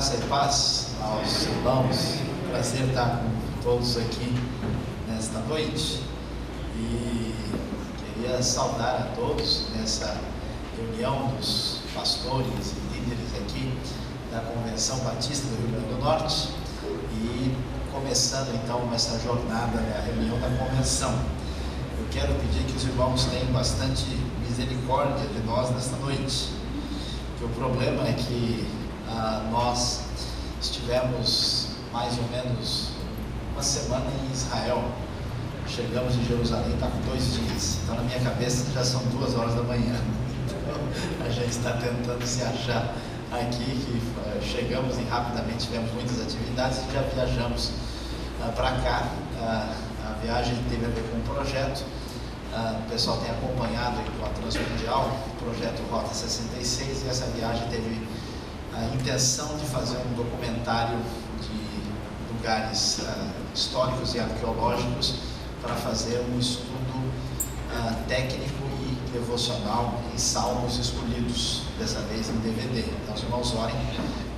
Graça e paz aos irmãos, prazer estar com todos aqui nesta noite e queria saudar a todos nessa reunião dos pastores e líderes aqui da Convenção Batista do Rio Grande do Norte e começando então essa jornada da reunião da Convenção. Eu quero pedir que os irmãos tenham bastante misericórdia de nós nesta noite, que o problema é que nós estivemos mais ou menos uma semana em Israel, chegamos em Jerusalém, está com 2 dias, então na minha cabeça já são 2 horas da manhã, então a gente está tentando se achar aqui, que chegamos e rapidamente tivemos muitas atividades e já viajamos para cá. A viagem teve a ver com um projeto, o pessoal tem acompanhado com a Transmundial, o projeto Rota 66, e essa viagem teve a intenção de fazer um documentário de lugares históricos e arqueológicos para fazer um estudo técnico e devocional em salmos escolhidos, dessa vez em DVD. Então os irmãos orem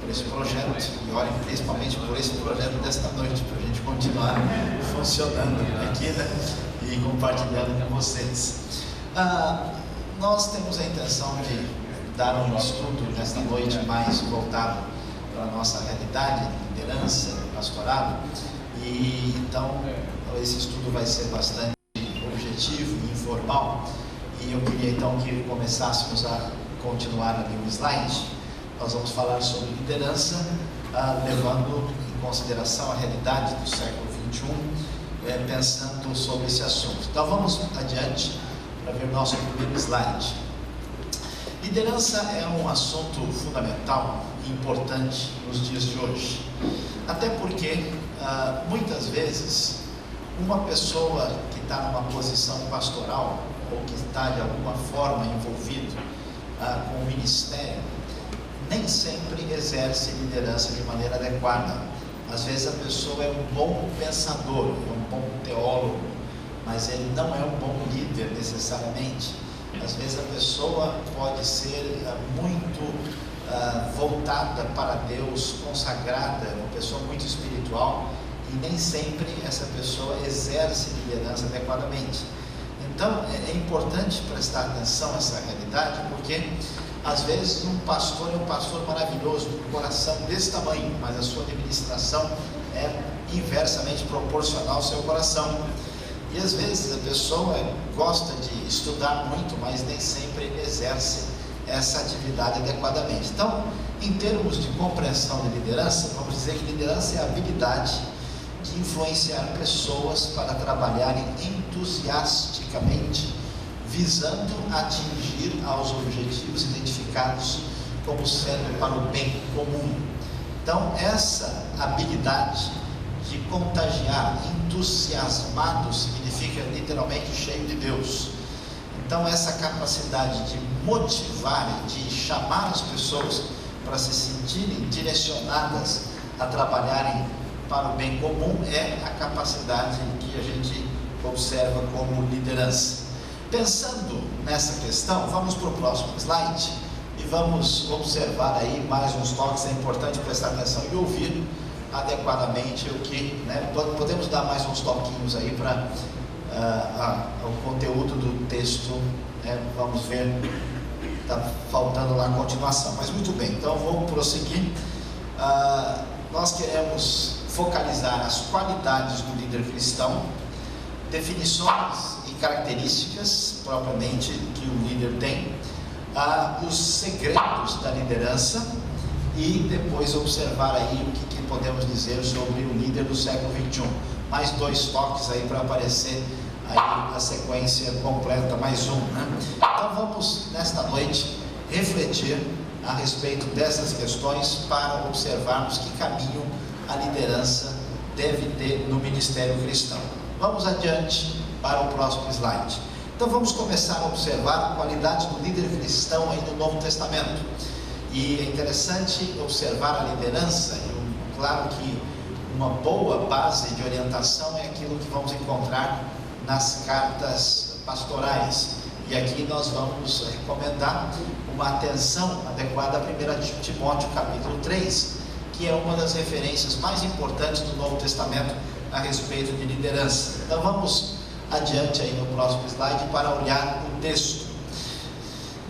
por esse projeto e orem principalmente por esse projeto desta noite, para a gente continuar funcionando aqui, né? E compartilhando com vocês. Nós temos a intenção de dar um estudo nesta noite mais voltado para a nossa realidade, liderança, pastorado, e então esse estudo vai ser bastante objetivo e informal, e eu queria então que começássemos a continuar ali o slide. Nós vamos falar sobre liderança, levando em consideração a realidade do século XXI, pensando sobre esse assunto. Então vamos adiante para ver o nosso primeiro slide. Liderança é um assunto fundamental e importante nos dias de hoje, até porque muitas vezes uma pessoa que está numa posição pastoral ou que está de alguma forma envolvido com o ministério, nem sempre exerce liderança de maneira adequada. Às vezes a pessoa é um bom pensador, é um bom teólogo, mas ele não é um bom líder necessariamente. Às vezes a pessoa pode ser muito voltada para Deus, consagrada, uma pessoa muito espiritual, e nem sempre essa pessoa exerce liderança adequadamente. Então é importante prestar atenção a essa realidade, porque às vezes um pastor é um pastor maravilhoso, com um coração desse tamanho, mas a sua administração é inversamente proporcional ao seu coração. E às vezes a pessoa gosta de estudar muito, mas nem sempre exerce essa atividade adequadamente. Então, em termos de compreensão de liderança, vamos dizer que liderança é a habilidade de influenciar pessoas para trabalharem entusiasticamente, visando atingir aos objetivos identificados como sendo para o bem comum. Então, essa habilidade de contagiar, entusiasmado, significa literalmente cheio de Deus. Então essa capacidade de motivar, de chamar as pessoas para se sentirem direcionadas a trabalharem para o bem comum, é a capacidade que a gente observa como liderança. Pensando nessa questão, vamos para o próximo slide e vamos observar aí mais uns toques. É importante prestar atenção e ouvir adequadamente o que, podemos dar mais uns toquinhos aí para o conteúdo do texto, vamos ver, está faltando lá a continuação, mas muito bem, então vou prosseguir. Nós queremos focalizar as qualidades do líder cristão, definições e características propriamente que o líder tem, os segredos da liderança, e depois observar aí o que podemos dizer sobre o líder do século XXI. Mais 2 toques aí para aparecer aí a sequência completa, mais um, Então vamos nesta noite refletir a respeito dessas questões para observarmos que caminho a liderança deve ter no ministério cristão. Vamos adiante para o próximo slide. Então vamos começar a observar qualidades do líder cristão aí no Novo Testamento. E é interessante observar a liderança, e claro que uma boa base de orientação é aquilo que vamos encontrar nas cartas pastorais. E aqui nós vamos recomendar uma atenção adequada a 1 Timóteo capítulo 3, que é uma das referências mais importantes do Novo Testamento a respeito de liderança. Então vamos adiante aí no próximo slide para olhar o texto.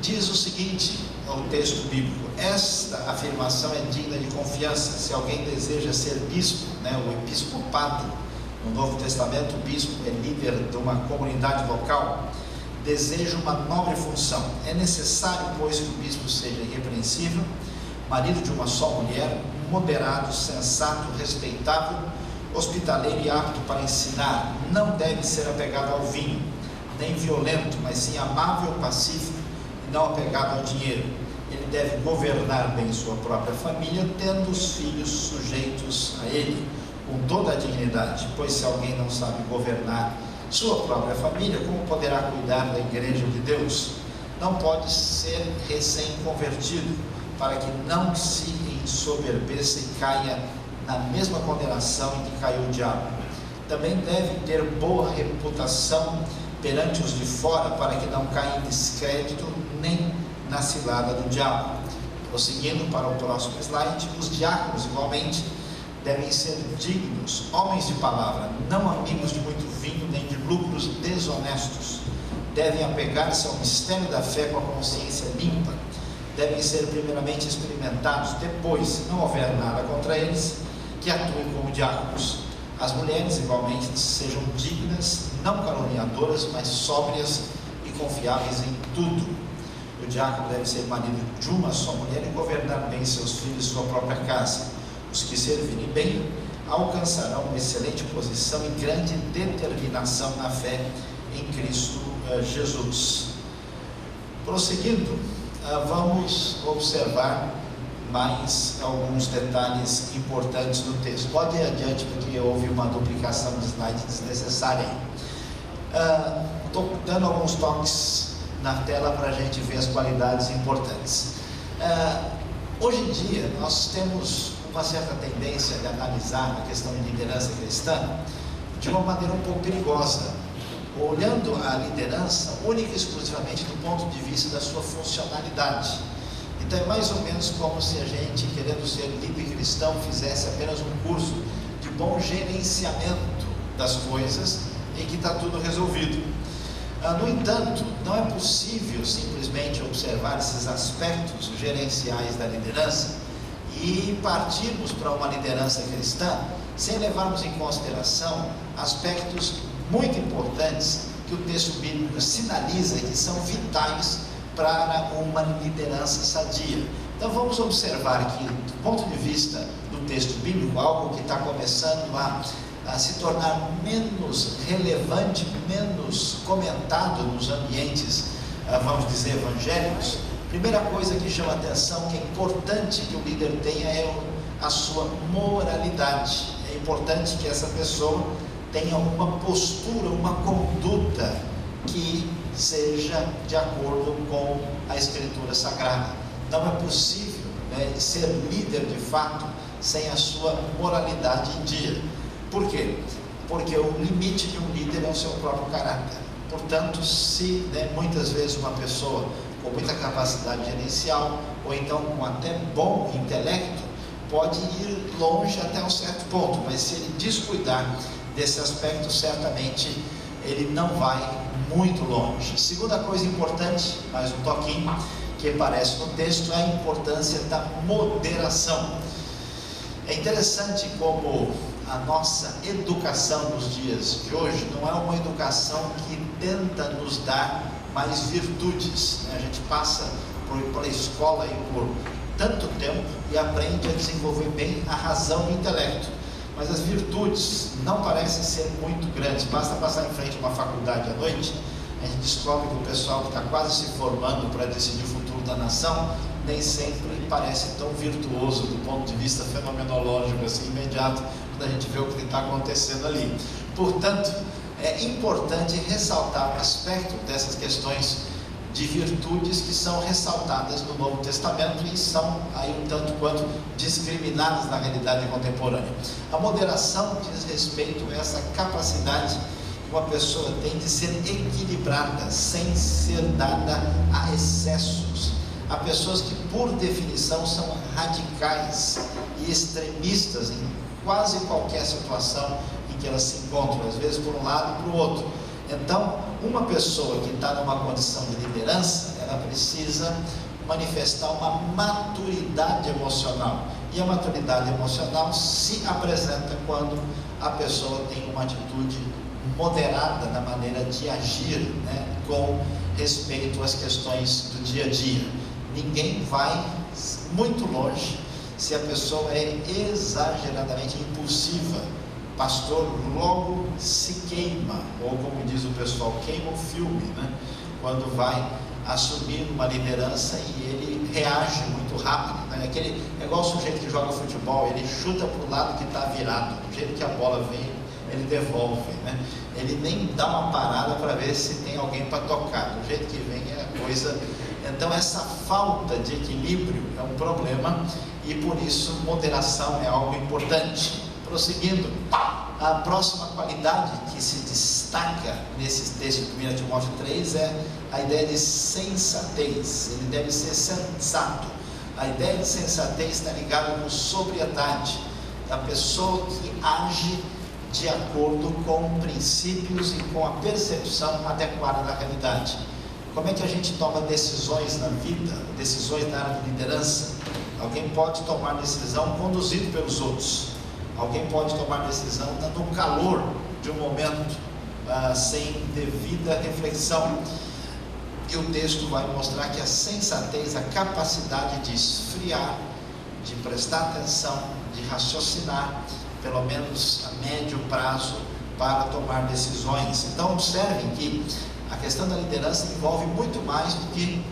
Diz o seguinte, o texto bíblico: esta afirmação é digna de confiança. Se alguém deseja ser bispo, o episcopado, no Novo Testamento o bispo é líder de uma comunidade local, deseja uma nobre função. É necessário, pois, que o bispo seja irrepreensível, marido de uma só mulher, moderado, sensato, respeitável, hospitaleiro e apto para ensinar. Não deve ser apegado ao vinho, nem violento, mas sim amável, pacífico e não apegado ao dinheiro. Ele deve governar bem sua própria família, tendo os filhos sujeitos a ele, com toda a dignidade, pois se alguém não sabe governar sua própria família, como poderá cuidar da igreja de Deus? Não pode ser recém-convertido, para que não se ensoberbeça e caia na mesma condenação em que caiu o diabo. Também deve ter boa reputação perante os de fora, para que não caia em descrédito nem na cilada do diabo. Prosseguindo para o próximo slide, os diáconos igualmente devem ser dignos, homens de palavra, não amigos de muito vinho nem de lucros desonestos. Devem apegar-se ao mistério da fé com a consciência limpa. Devem ser primeiramente experimentados, depois, se não houver nada contra eles, que atuem como diáconos. As mulheres igualmente sejam dignas, não caluniadoras, mas sóbrias e confiáveis em tudo. O diácono deve ser marido de uma só mulher e governar bem seus filhos e sua própria casa. Os que servirem bem alcançarão uma excelente posição e grande determinação na fé em Cristo Jesus. Prosseguindo, vamos observar mais alguns detalhes importantes do texto. Pode ir adiante, porque houve uma duplicação de slide desnecessária. Estou dando alguns toques na tela para a gente ver as qualidades importantes. Hoje em dia, nós temos uma certa tendência de analisar a questão de liderança cristã de uma maneira um pouco perigosa, olhando a liderança única e exclusivamente do ponto de vista da sua funcionalidade. Então é mais ou menos como se a gente, querendo ser líder cristão, fizesse apenas um curso de bom gerenciamento das coisas em que está tudo resolvido. No entanto, não é possível simplesmente observar esses aspectos gerenciais da liderança e partirmos para uma liderança cristã sem levarmos em consideração aspectos muito importantes que o texto bíblico sinaliza que são vitais para uma liderança sadia. Então vamos observar aqui, do ponto de vista do texto bíblico, algo que está começando a se tornar menos relevante, menos comentado nos ambientes, vamos dizer, evangélicos. Primeira coisa que chama atenção, que é importante que o líder tenha, é a sua moralidade. É importante que essa pessoa tenha uma postura, uma conduta que seja de acordo com a Escritura Sagrada. Não é possível ser líder de fato sem a sua moralidade em dia. Por quê? Porque o limite de um líder é o seu próprio caráter. Portanto, se muitas vezes uma pessoa com muita capacidade gerencial, ou então com até bom intelecto, pode ir longe até um certo ponto, mas se ele descuidar desse aspecto, certamente ele não vai muito longe. Segunda coisa importante, mais um toquinho, que aparece no texto, é a importância da moderação. É interessante como a nossa educação nos dias de hoje não é uma educação que tenta nos dar mais virtudes. A gente passa pela escola por tanto tempo e aprende a desenvolver bem a razão e o intelecto, mas as virtudes não parecem ser muito grandes. Basta passar em frente a uma faculdade à noite, a gente descobre que o pessoal que está quase se formando para decidir o futuro da nação nem sempre parece tão virtuoso do ponto de vista fenomenológico assim, imediato, quando a gente vê o que está acontecendo ali. Portanto, é importante ressaltar o aspecto dessas questões de virtudes que são ressaltadas no Novo Testamento e são aí um tanto quanto discriminadas na realidade contemporânea. A moderação diz respeito a essa capacidade que uma pessoa tem de ser equilibrada, sem ser dada a excessos. há pessoas que, por definição, são radicais e extremistas em quase qualquer situação em que elas se encontram, às vezes por um lado e para o outro. Então, uma pessoa que está numa condição de liderança, ela precisa manifestar uma maturidade emocional. E a maturidade emocional se apresenta quando a pessoa tem uma atitude moderada na maneira de agir, com respeito às questões do dia a dia. Ninguém vai muito longe se a pessoa é exageradamente impulsiva. Pastor logo se queima, ou como diz o pessoal, queima o filme, quando vai assumir uma liderança e ele reage muito rápido, é igual o sujeito que joga futebol, ele chuta para o lado que está virado, do jeito que a bola vem, ele devolve, ele nem dá uma parada para ver se tem alguém para tocar, do jeito que vem é a coisa. Então essa falta de equilíbrio é um problema, e por isso moderação é algo importante. Prosseguindo, a próxima qualidade que se destaca nesse texto de 1 Timóteo 3 é a ideia de sensatez. Ele deve ser sensato. A ideia de sensatez está ligada com sobriedade, da pessoa que age de acordo com princípios e com a percepção adequada da realidade. Como é que a gente toma decisões na vida, decisões na área de liderança? Alguém pode tomar decisão conduzido pelos outros. Alguém pode tomar decisão no calor de um momento, sem devida reflexão. E o texto vai mostrar que a sensatez, a capacidade de esfriar, de prestar atenção, de raciocinar, pelo menos a médio prazo, para tomar decisões. Então observem que a questão da liderança envolve muito mais do que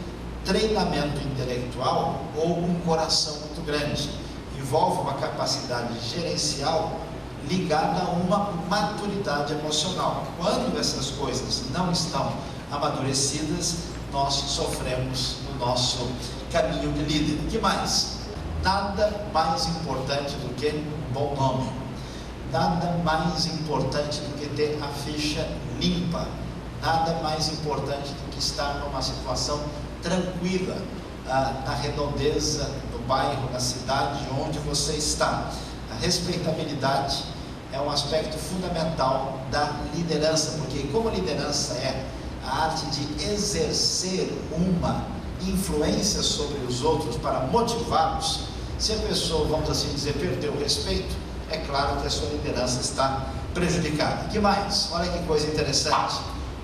treinamento intelectual ou um coração muito grande. Envolve uma capacidade gerencial ligada a uma maturidade emocional. Quando essas coisas não estão amadurecidas, nós sofremos no nosso caminho de líder. O que mais? Nada mais importante do que um bom nome. Nada mais importante do que ter a ficha limpa. Nada mais importante do que estar numa situação tranquila, na redondeza, no bairro, na cidade onde você está. A respeitabilidade é um aspecto fundamental da liderança, porque como a liderança é a arte de exercer uma influência sobre os outros para motivá-los, se a pessoa, vamos assim dizer, perdeu o respeito, é claro que a sua liderança está prejudicada. O que mais? Olha que coisa interessante.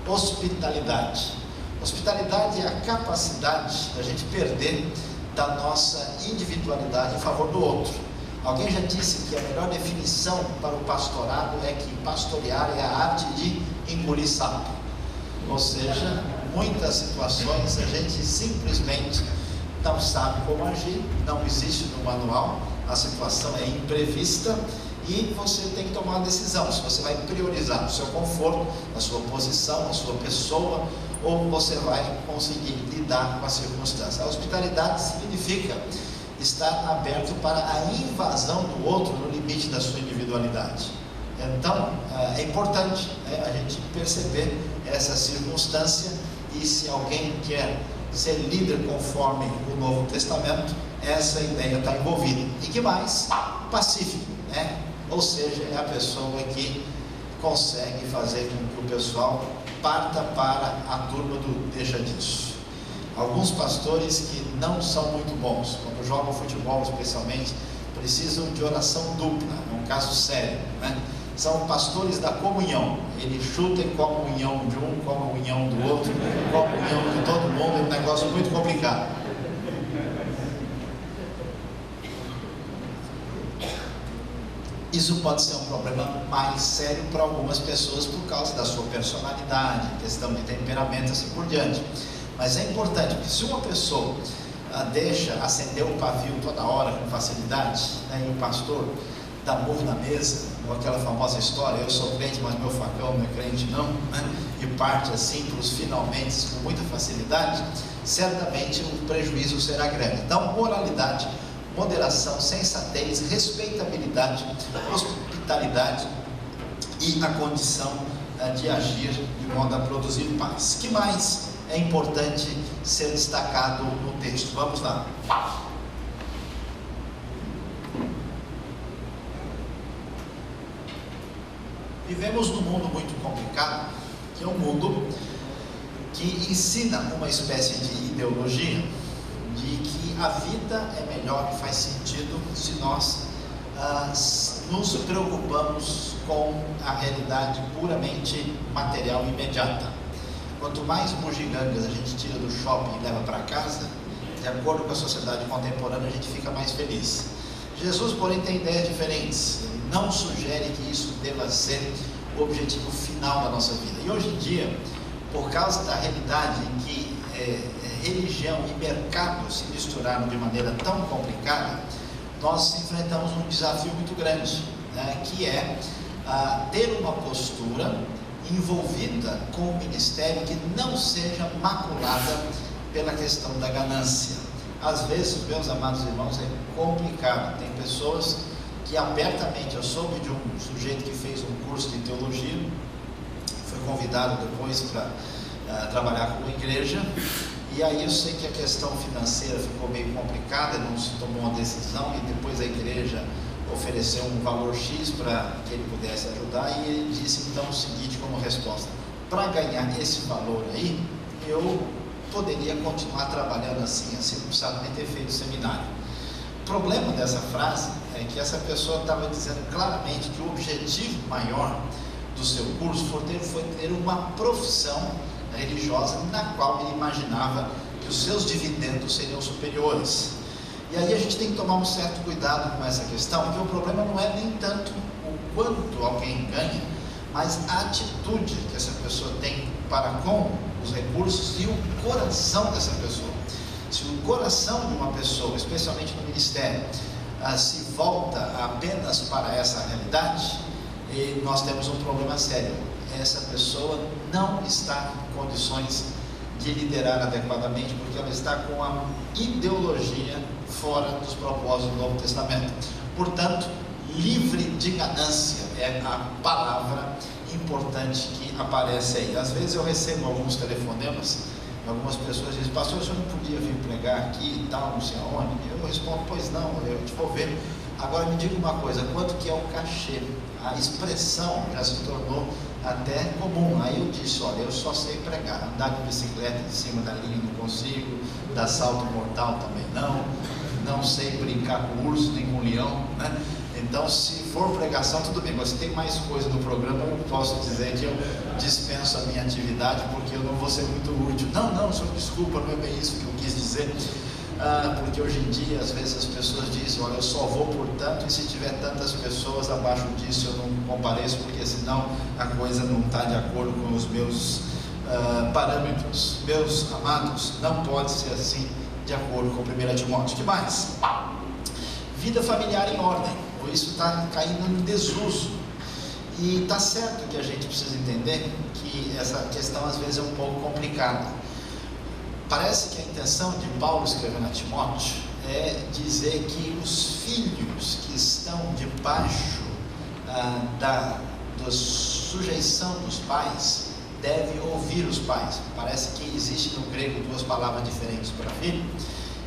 Hospitalidade. Hospitalidade é a capacidade da gente perder da nossa individualidade em favor do outro. Alguém já disse que a melhor definição para o pastorado é que pastorear é a arte de engolir sapo. Ou seja, muitas situações a gente simplesmente não sabe como agir, não existe no manual, a situação é imprevista e você tem que tomar uma decisão, se você vai priorizar o seu conforto, a sua posição, a sua pessoa, ou você vai conseguir lidar com a circunstância. A hospitalidade significa estar aberto para a invasão do outro no limite da sua individualidade. Então, é importante a gente perceber essa circunstância, e se alguém quer ser líder conforme o Novo Testamento, essa ideia está envolvida. E que mais? Pacífico, ou seja, é a pessoa que consegue fazer com que o pessoal parta para a turma do deixa disso. Alguns pastores que não são muito bons, quando jogam futebol especialmente, precisam de oração dupla, é um caso sério, São pastores da comunhão, eles chutam comunhão de um, comunhão do outro, comunhão de todo mundo, é um negócio muito complicado. Isso pode ser um problema mais sério para algumas pessoas por causa da sua personalidade, questão de temperamento, assim por diante. Mas é importante, porque se uma pessoa deixa acender o pavio toda hora com facilidade, e o pastor dá murro na mesa, ou aquela famosa história, eu sou crente, mas meu facão não é crente não, e parte assim para os finalmente com muita facilidade, certamente o prejuízo será grande. Então, moralidade, moderação, sensatez, respeitabilidade, hospitalidade e a condição de agir de modo a produzir paz. Que mais? é importante ser destacado no texto. Vamos lá. Vivemos num mundo muito complicado, que é um mundo que ensina uma espécie de ideologia de que a vida é melhor e faz sentido se nós nos preocupamos com a realidade puramente material e imediata. Quanto mais bugigangas a gente tira do shopping e leva para casa, de acordo com a sociedade contemporânea, a gente fica mais feliz. Jesus, porém, tem ideias diferentes. Ele não sugere que isso deva ser o objetivo final da nossa vida. E hoje em dia, por causa da realidade em que religião e mercado se misturaram de maneira tão complicada, nós enfrentamos um desafio muito grande, né, que é ter uma postura envolvida com o ministério que não seja maculada pela questão da ganância. Às vezes, meus amados irmãos, é complicado. Tem pessoas que abertamente, eu soube de um sujeito que fez um curso de teologia, foi convidado depois para trabalhar com a igreja, e aí eu sei que a questão financeira ficou meio complicada, não se tomou uma decisão, e depois a igreja ofereceu um valor X para que ele pudesse ajudar, e ele disse então o seguinte como resposta: para ganhar esse valor aí, eu poderia continuar trabalhando assim, não precisava nem ter feito seminário. O problema dessa frase é que essa pessoa estava dizendo claramente que o objetivo maior do seu curso foi ter uma profissão religiosa na qual ele imaginava que os seus dividendos seriam superiores. E aí a gente tem que tomar um certo cuidado com essa questão, porque o problema não é nem tanto o quanto alguém ganha, mas a atitude que essa pessoa tem para com os recursos e o coração dessa pessoa. Se o coração de uma pessoa, especialmente no ministério, se volta apenas para essa realidade, nós temos um problema sério. Essa pessoa não está em condições de liderar adequadamente, porque ela está com a ideologia fora dos propósitos do Novo Testamento. Portanto, livre de ganância é a palavra importante que aparece aí. Às vezes eu recebo alguns telefonemas, algumas pessoas dizem: pastor, o senhor não podia vir pregar aqui e tal, não sei aonde? Eu respondo: pois não, eu te vou ver. Agora me diga uma coisa, quanto que é o cachê? A expressão já se tornou até comum. Aí eu disse: olha, eu só sei pregar, andar de bicicleta em cima da linha não consigo, dar salto mortal também não sei brincar com urso nem com leão, né? Então, se for pregação, tudo bem, mas se tem mais coisa no programa, eu posso dizer que eu dispenso a minha atividade, porque eu não vou ser muito útil. Não, senhor, desculpa, não é bem isso que eu quis dizer. Porque hoje em dia, às vezes as pessoas dizem: olha, eu só vou por tanto, e se tiver tantas pessoas abaixo disso, eu não compareço, porque senão a coisa não está de acordo com os meus parâmetros. Meus amados, não pode ser assim, de acordo com 1 Timóteo. O que mais? Vida familiar em ordem. Isso está caindo em desuso, e está certo que a gente precisa entender que essa questão às vezes é um pouco complicada. Parece que a intenção de Paulo escrevendo a Timóteo é dizer que os filhos que estão debaixo da sujeição dos pais devem ouvir os pais. Parece que existe no grego duas palavras diferentes para filho,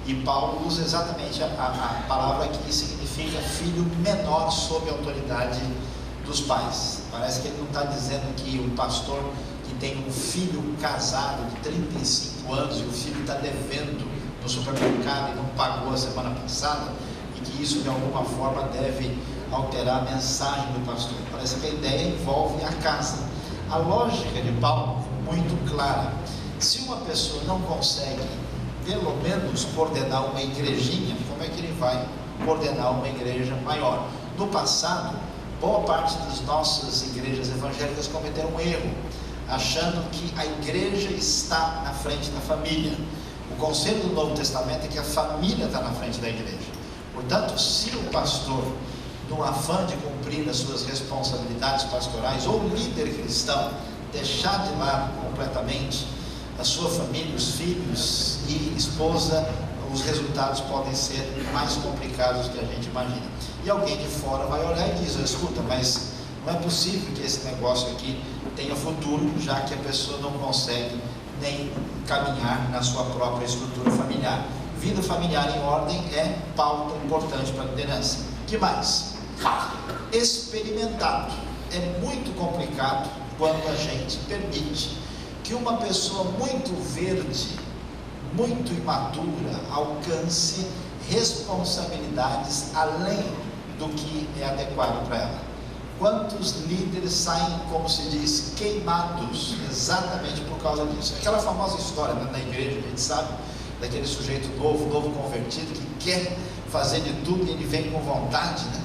e Paulo usa exatamente a palavra que significa filho menor sob a autoridade dos pais. Parece que ele não está dizendo que o pastor que tem um filho casado de 35 anos e o filho está devendo no supermercado e não pagou a semana passada, e que isso de alguma forma deve alterar a mensagem do pastor. Parece que a ideia envolve a casa. A lógica de Paulo é muito clara. Se uma pessoa não consegue pelo menos coordenar uma igrejinha, como é que ele vai coordenar uma igreja maior? No passado, boa parte das nossas igrejas evangélicas cometeram um erro, achando que a igreja está na frente da família. O conselho do Novo Testamento é que a família está na frente da igreja. Portanto, se o pastor, no afã de cumprir as suas responsabilidades pastorais, ou o líder cristão, deixar de lado completamente a sua família, os filhos e esposa, os resultados podem ser mais complicados do que a gente imagina. E alguém de fora vai olhar e diz: escuta, mas não é possível que esse negócio aqui tenha futuro, já que a pessoa não consegue nem caminhar na sua própria estrutura familiar. Vida familiar em ordem é pauta importante para a liderança. O que mais? Experimentado. É muito complicado quando a gente permite que uma pessoa muito verde, muito imatura, alcance responsabilidades além do que é adequado para ela. Quantos líderes saem, como se diz, queimados exatamente por causa disso? Aquela famosa história, né, na igreja, a gente sabe, daquele sujeito novo convertido, que quer fazer de tudo e ele vem com vontade, né?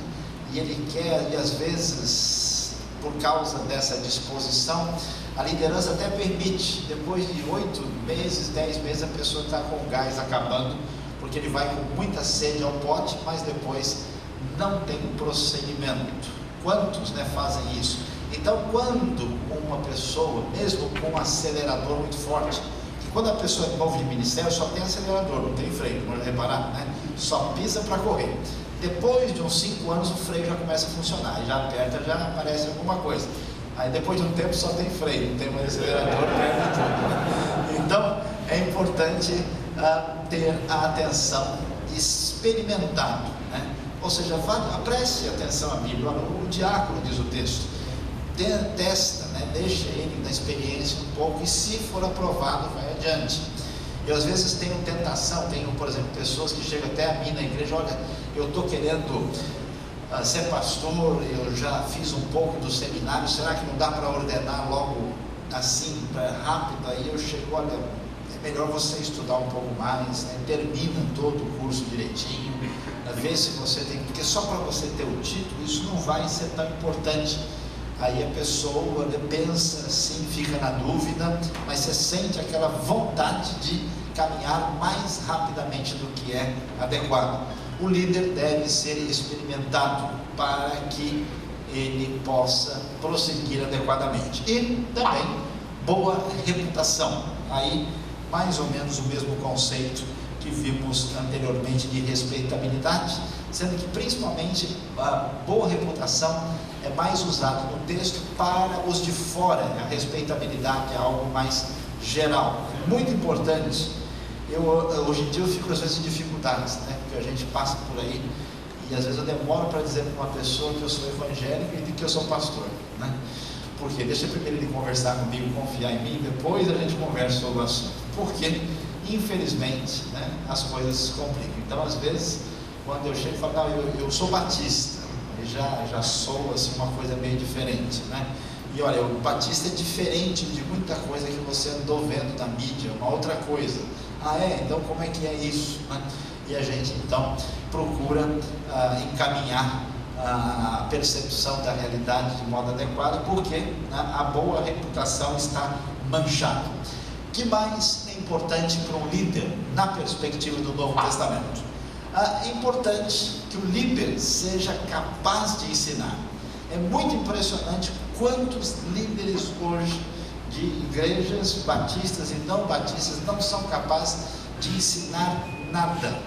E ele quer, e às vezes, por causa dessa disposição, a liderança até permite, depois de 8 meses, 10 meses, a pessoa está com o gás acabando, porque ele vai com muita sede ao pote, mas depois não tem prosseguimento. Quantos, né, fazem isso? Então, quando uma pessoa, mesmo com um acelerador muito forte, que quando a pessoa é novo de ministério, só tem acelerador, não tem freio, vamos reparar, né? Só pisa para correr. Depois de uns 5 anos, o freio já começa a funcionar, aí já aperta, já aparece alguma coisa. Aí depois de um tempo só tem freio, não tem mais acelerador, perde tudo. Então, é importante ter a atenção experimentada, né? Ou seja, preste atenção à Bíblia. O diácono, diz o texto, testa, né? Deixa ele na experiência um pouco, e se for aprovado, vai adiante. Eu às vezes tenho tentação, por exemplo, pessoas que chegam até a mim na igreja: olha, eu estou querendo ser pastor, eu já fiz um pouco do seminário, será que não dá para ordenar logo assim, rápido? Aí eu chego: olha, é melhor você estudar um pouco mais, né? Termina todo o curso direitinho, vê se você tem, porque só para você ter o título, isso não vai ser tão importante. Aí a pessoa pensa assim, fica na dúvida, mas você sente aquela vontade de caminhar mais rapidamente do que é adequado. O líder deve ser experimentado para que ele possa prosseguir adequadamente. E também boa reputação. Aí mais ou menos o mesmo conceito que vimos anteriormente de respeitabilidade, sendo que principalmente a boa reputação é mais usado no texto para os de fora. A respeitabilidade é algo mais geral, muito importante. Hoje em dia eu fico às vezes em dificuldades, né? Porque a gente passa por aí e às vezes eu demoro para dizer para uma pessoa que eu sou evangélico e que eu sou pastor, né? Porque deixa primeiro ele conversar comigo, confiar em mim, depois a gente conversa sobre o assunto. Porque infelizmente, né, as coisas se complicam. Então às vezes quando eu chego e falo: não, eu sou batista, já sou assim uma coisa meio diferente, né? E olha, o batista é diferente de muita coisa que você andou vendo na mídia, uma outra coisa. Ah, é? Então como é que é isso, né? E a gente então procura encaminhar a percepção da realidade de modo adequado, porque, né, a boa reputação está manchada. O que mais é importante para um líder na perspectiva do Novo Testamento? É importante que o líder seja capaz de ensinar. É muito impressionante quantos líderes hoje de igrejas batistas e não batistas não são capazes de ensinar nada.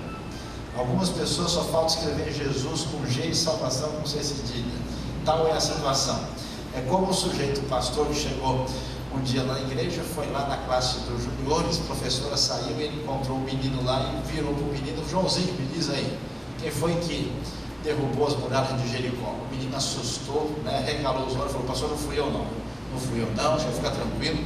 Algumas pessoas só faltam escrever Jesus com G e salvação com C cedilha. Tal é a situação. É como o sujeito, o pastor, que chegou um dia lá na igreja, foi lá na classe dos juniores, a professora saiu e ele encontrou o menino lá e virou para o menino: Joãozinho, me diz aí, quem foi que derrubou as muralhas de Jericó? O menino assustou, né, regalou os olhos e falou: pastor, não fui eu não. Não fui eu não, deixa eu ficar tranquilo.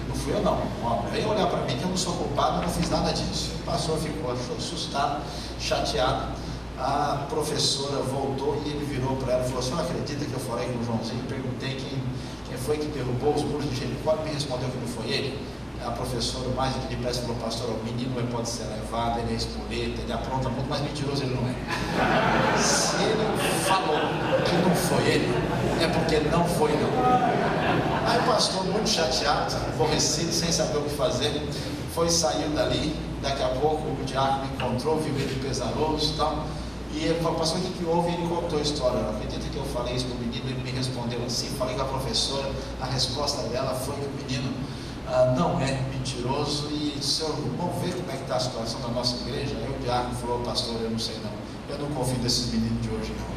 Não fui eu não. Ó, vem olhar para mim que eu não sou culpado, eu não fiz nada disso. O pastor ficou assustado, chateado. A professora voltou e ele virou para ela e falou: a senhora acredita que eu falei com o Joãozinho? Perguntei quem foi que derrubou os muros de Jericó, ele me respondeu que não foi ele. A professora, mais do que de pressa, falou: pastor, o menino pode ser levado, ele é espoleta, ele apronta muito, mas mentiroso ele não é. Se ele falou que não foi ele, é porque não foi não. Aí o pastor, muito chateado, aborrecido, sem saber o que fazer, saiu dali. Daqui a pouco o diácono encontrou, viu ele pesaroso e tal. E ele falou: pastor, o que houve? E ele contou a história. Não acredita que eu falei isso para o menino? Ele me respondeu assim. Falei com a professora, a resposta dela foi que o menino não é mentiroso. E senhor, vamos ver como é que está a situação da nossa igreja. Aí o diácono falou: pastor, eu não sei não, eu não confio desses meninos de hoje não.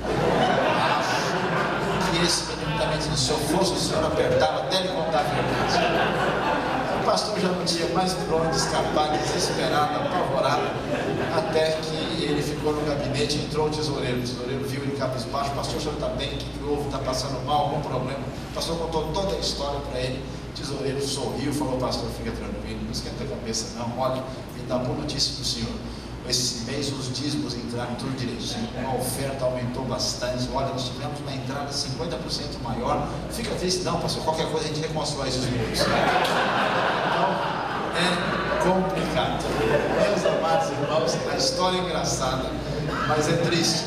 Acho que esse menino também, se eu fosse o senhor, apertava até ele contar a verdade. O pastor já não tinha mais por onde escapar, desesperado, apavorado, até que ele ficou no gabinete e entrou o tesoureiro viu ele cabisbaixo. Pastor, o senhor está bem? O que houve? Está passando mal? Algum problema? O pastor contou toda a história para ele. O tesoureiro sorriu, falou: pastor, fica tranquilo, não esquenta a cabeça não, olha, me dá boa notícia do senhor. Esse mês os dízimos entraram tudo direitinho, a oferta aumentou bastante, olha, nós tivemos uma entrada 50% maior. Fica triste não, pastor, qualquer coisa a gente reconstrói esses números. Então, é complicado. Meus amados irmãos, a história é engraçada, mas é triste.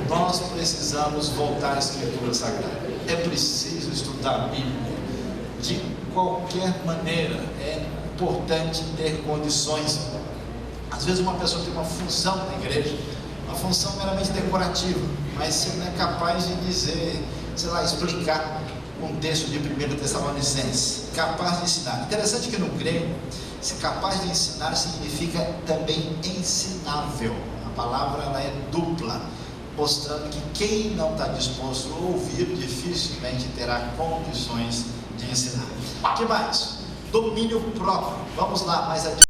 Nós precisamos voltar à Escritura Sagrada. É preciso estudar a Bíblia. De qualquer maneira, é importante ter condições. Às vezes uma pessoa tem uma função na igreja, uma função meramente decorativa, mas você não é capaz de dizer, sei lá, explicar um texto de 1 Tessalonicenses, capaz de ensinar. Interessante que no grego, se capaz de ensinar significa também ensinável. A palavra ela é dupla, mostrando que quem não está disposto a ouvir dificilmente terá condições de ensinar. O que mais? Domínio próprio. Vamos lá, mais adiante.